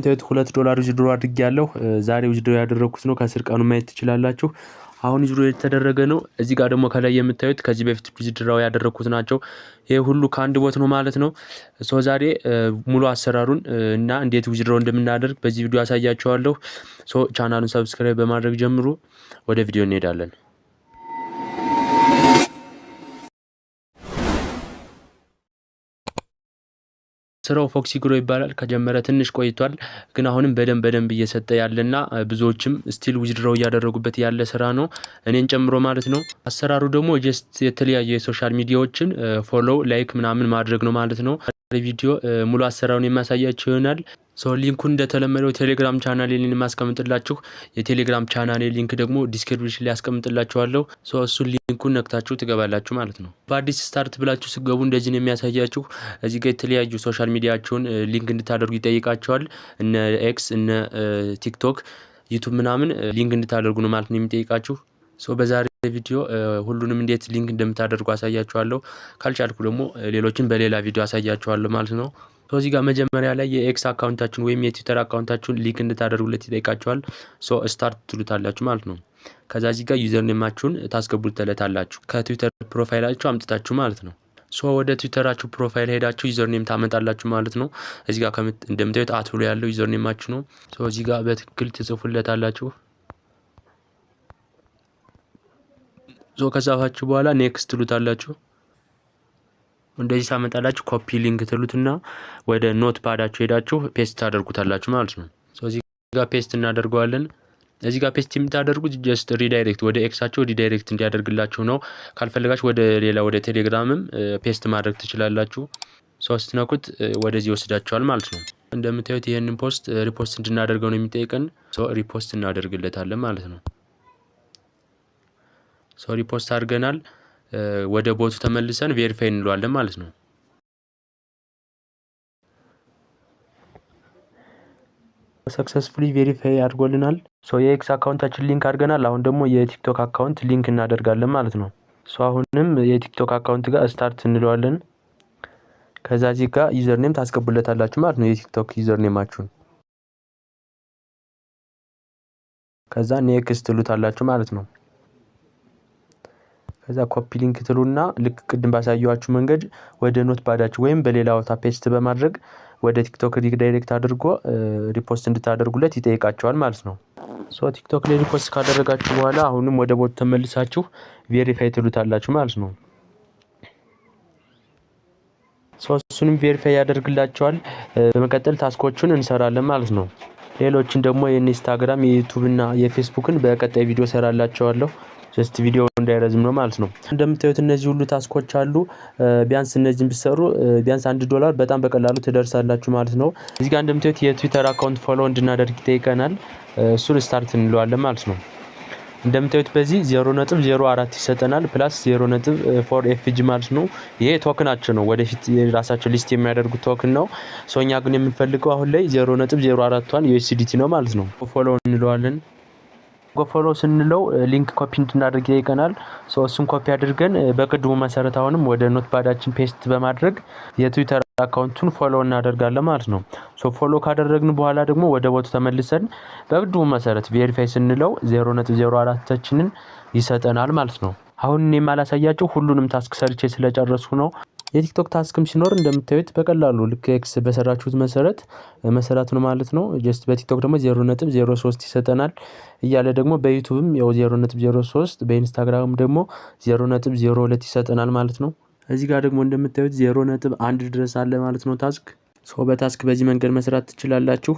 እንደምታዩት $2 ዊዝድሮ አድርጌያለሁ። ዛሬ ዊዝድሮ ያደረኩት ነው። ከስር ቀኑ ማየት ትችላላችሁ። አሁን ዊዝድሮ የተደረገ ነው። እዚህ ጋር ደግሞ ከላይ የምታዩት ከዚህ በፊት ዊዝድሮ ያደረኩት ናቸው። ይሄ ሁሉ ከአንድ ቦት ነው ማለት ነው። ዛሬ ሙሉ አሰራሩን እና እንዴት ዊዝድሮ እንደምናደርግ በዚህ ቪዲዮ አሳያችኋለሁ። ቻናሉን ሰብስክራይብ በማድረግ ጀምሩ። ወደ ቪዲዮ እንሄዳለን። ስራው ፎክሲ ግሮ ይባላል። ከጀመረ ትንሽ ቆይቷል፣ ግን አሁንም በደንብ እየሰጠ ያለና ብዙዎችም ስቲል ዊዝድሮ እያደረጉበት ያለ ስራ ነው፣ እኔን ጨምሮ ማለት ነው። አሰራሩ ደግሞ ጀስት የተለያየ የሶሻል ሚዲያዎችን ፎሎው ላይክ ምናምን ማድረግ ነው ማለት ነው። ቪዲዮ ሙሉ አሰራሩን የማሳያችሁ ይሆናል። ሊንኩን እንደተለመደው ቴሌግራም ቻናሌ ላይ ማስቀምጥላችሁ፣ የቴሌግራም ቻናሌ ሊንክ ደግሞ ዲስክሪፕሽን ላይ አስቀምጥላችኋለሁ። እሱን ሊንኩን ነክታችሁ ትገባላችሁ ማለት ነው። በአዲስ ስታርት ብላችሁ ስገቡ እንደዚህ ነው የሚያሳያችሁ። እዚህ ጋር የተለያዩ ሶሻል ሚዲያችሁን ሊንክ እንድታደርጉ ይጠይቃችኋል። እነ ኤክስ፣ እነ ቲክቶክ፣ ዩቲዩብ ምናምን ሊንክ እንድታደርጉ ነው ማለት ነው የሚጠይቃችሁ። በዛሬ ቪዲዮ ሁሉንም እንዴት ሊንክ እንደምታደርጉ አሳያችኋለሁ። ካልቻልኩ ደግሞ ሌሎችን በሌላ ቪዲዮ አሳያችኋለሁ ማለት ነው። እዚህ ጋር መጀመሪያ ላይ የኤክስ አካውንታችሁን ወይም የትዊተር አካውንታችሁን ሊንክ እንድታደርጉለት ይጠይቃችኋል። ስታርት ትሉታላችሁ ማለት ነው። ከዛ እዚህ ጋር ዩዘር ኔማችሁን ታስገቡለታላችሁ ከትዊተር ፕሮፋይላችሁ አምጥታችሁ ማለት ነው። ወደ ትዊተራችሁ ፕሮፋይል ሄዳችሁ ዩዘር ኔም ታመጣላችሁ ማለት ነው። እዚህ ጋር እንደምታዩት አት ብሎ ያለው ዩዘር ኔማችሁ ነው። እዚህ ጋር በትክክል ትጽፉለታላችሁ። ከጻፋችሁ በኋላ ኔክስት ትሉታላችሁ። እንደዚህ ሳመጣላችሁ ኮፒ ሊንክ ትሉትና ወደ ኖት ፓዳችሁ ሄዳችሁ ፔስት ታደርጉታላችሁ ማለት ነው። እዚህ ጋር ፔስት እናደርገዋለን። እዚህ ጋር ፔስት የምታደርጉት ጀስት ሪዳይሬክት ወደ ኤክሳችሁ ሪዳይሬክት እንዲያደርግላችሁ ነው። ካልፈለጋችሁ ወደ ሌላ ወደ ቴሌግራምም ፔስት ማድረግ ትችላላችሁ። ስትነኩት ወደዚህ ወስዳችኋል ማለት ነው። እንደምታዩት ይሄንን ፖስት ሪፖስት እንድናደርገው ነው የሚጠይቀን። ሪፖስት እናደርግለታለን ማለት ነው። ሪፖስት አድርገናል። ወደ ቦቱ ተመልሰን ቬሪፋይ እንለዋለን ማለት ነው። ሰክሰስፉሊ ቬሪፋይ አድርጎልናል። የኤክስ አካውንታችን ሊንክ አድርገናል። አሁን ደግሞ የቲክቶክ አካውንት ሊንክ እናደርጋለን ማለት ነው። አሁንም የቲክቶክ አካውንት ጋር ስታርት እንለዋለን። ከዛ እዚህ ጋር ዩዘር ኔም ታስገቡለታላችሁ ማለት ነው። የቲክቶክ ዩዘር ኔማችሁን ከዛ ኔክስት ትሉታላችሁ ማለት ነው። ከዛ ኮፒ ሊንክ ትሉና ልክ ቅድም ባሳየዋችሁ መንገድ ወደ ኖት ፓዳችሁ ወይም በሌላ ቦታ ፔስት በማድረግ ወደ ቲክቶክ ዳይሬክት አድርጎ ሪፖስት እንድታደርጉለት ይጠይቃችኋል ማለት ነው። ቲክቶክ ላይ ሪፖስት ካደረጋችሁ በኋላ አሁንም ወደ ቦት ተመልሳችሁ ቬሪፋይ ትሉታላችሁ ማለት ነው። እሱንም ቬሪፋይ ያደርግላችኋል። በመቀጠል ታስኮቹን እንሰራለን ማለት ነው። ሌሎችን ደግሞ የኢንስታግራም፣ የዩቲዩብ እና የፌስቡክን በቀጣይ ቪዲዮ ሰራላችኋለሁ። ጀስት ቪዲዮ እንዳይረዝም ነው ማለት ነው። እንደምታዩት እነዚህ ሁሉ ታስኮች አሉ። ቢያንስ እነዚህን ብትሰሩ ቢያንስ $1 በጣም በቀላሉ ትደርሳላችሁ ማለት ነው። እዚህ ጋር እንደምታዩት የትዊተር አካውንት ፎሎ እንድናደርግ ይጠይቀናል። እሱን ስታርት እንለዋለን ማለት ነው። እንደምታዩት በዚህ 0.04 ይሰጠናል ፕላስ 0.4 ኤፍጂ ማለት ነው። ይሄ ቶክናቸው ነው፣ ወደፊት ራሳቸው ሊስት የሚያደርጉት ቶክን ነው። እኛ ግን የምንፈልገው አሁን ላይ 0.04 USDT ነው ማለት ነው። ፎሎ እንለዋለን። ፎሎ ስንለው ሊንክ ኮፒ እንድናደርግ ይጠይቀናል። እሱን ኮፒ አድርገን በቅድሙ መሰረት አሁንም ወደ ኖት ፓዳችን ፔስት በማድረግ የትዊተር አካውንቱን ፎሎ እናደርጋለን ማለት ነው። ፎሎ ካደረግን በኋላ ደግሞ ወደ ቦቱ ተመልሰን በቅድሙ መሰረት ቬሪፋይ ስንለው 0.04ችንን ይሰጠናል ማለት ነው። አሁን እኔ ማላሳያችሁ ሁሉንም ታስክ ሰርቼ ስለጨረስኩ ነው። የቲክቶክ ታስክም ሲኖር እንደምታዩት በቀላሉ ልክ ኤክስ በሰራችሁት መሰረት ነው ማለት ነው። ጀስት በቲክቶክ ደግሞ 0.03 ይሰጠናል እያለ ደግሞ በዩቲዩብም ያው 0.03 በኢንስታግራም ደግሞ 0.02 ይሰጠናል ማለት ነው። እዚህ ጋር ደግሞ እንደምታዩት 0.1 ድረስ አለ ማለት ነው ታስክ። በታስክ በዚህ መንገድ መስራት ትችላላችሁ።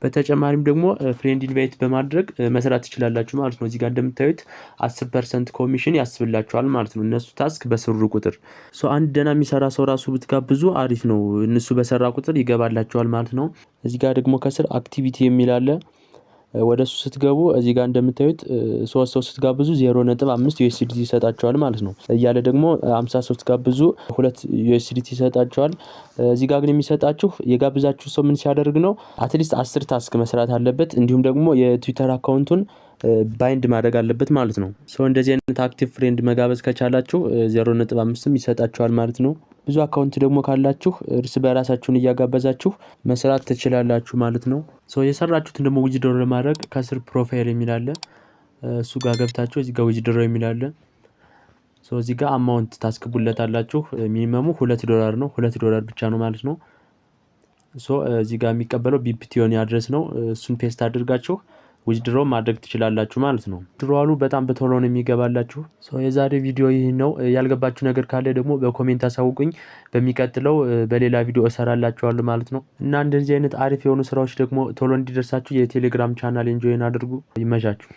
በተጨማሪም ደግሞ ፍሬንድ ኢንቫይት በማድረግ መስራት ትችላላችሁ ማለት ነው። እዚህ ጋር እንደምታዩት 10% ኮሚሽን ያስብላችኋል ማለት ነው። እነሱ ታስክ በሰሩ ቁጥር አንድ ደህና የሚሰራ ሰው ራሱ ብትጋብዙ አሪፍ ነው። እነሱ በሰራ ቁጥር ይገባላችኋል ማለት ነው። እዚህ ጋር ደግሞ ከስር አክቲቪቲ የሚል አለ። ወደሱ ስትገቡ እዚህ ጋር እንደምታዩት 3 ሰው ስትጋብዙ 0.5 USDT ይሰጣቸዋል ማለት ነው። እያለ ደግሞ 50 ሰው ስትጋብዙ 2 USDT ይሰጣቸዋል። እዚህ ጋር ግን የሚሰጣችሁ የጋብዛችሁ ሰው ምን ሲያደርግ ነው? አትሊስት 10 ታስክ መስራት አለበት። እንዲሁም ደግሞ የትዊተር አካውንቱን ባይንድ ማድረግ አለበት ማለት ነው። እንደዚህ አይነት አክቲቭ ፍሬንድ መጋበዝ ከቻላችሁ 0.5ም ይሰጣቸዋል ማለት ነው። ብዙ አካውንት ደግሞ ካላችሁ እርስ በራሳችሁን እያጋበዛችሁ መስራት ትችላላችሁ ማለት ነው። የሰራችሁትን ደግሞ ዊዝድሮ ለማድረግ ከስር ፕሮፋይል የሚል አለ። እሱ ጋር ገብታችሁ እዚህ ጋር ዊዝድሮ የሚል አለ። እዚህ ጋር አማውንት ታስገቡለታላችሁ። ሚኒመሙ $2 ነው። $2 ብቻ ነው ማለት ነው። እዚህ ጋር የሚቀበለው ቢፒቲዮን አድረስ ነው። እሱን ፔስት አድርጋችሁ ዊዝድሮ ማድረግ ትችላላችሁ ማለት ነው። ዊዝድሮዋሉ በጣም በቶሎ ነው የሚገባላችሁ። የዛሬ ቪዲዮ ይህ ነው። ያልገባችሁ ነገር ካለ ደግሞ በኮሜንት አሳውቁኝ። በሚቀጥለው በሌላ ቪዲዮ እሰራላችኋለሁ ማለት ነው። እና እንደዚህ አይነት አሪፍ የሆኑ ስራዎች ደግሞ ቶሎ እንዲደርሳችሁ የቴሌግራም ቻናሌን ጆይን አድርጉ። ይመቻችሁ።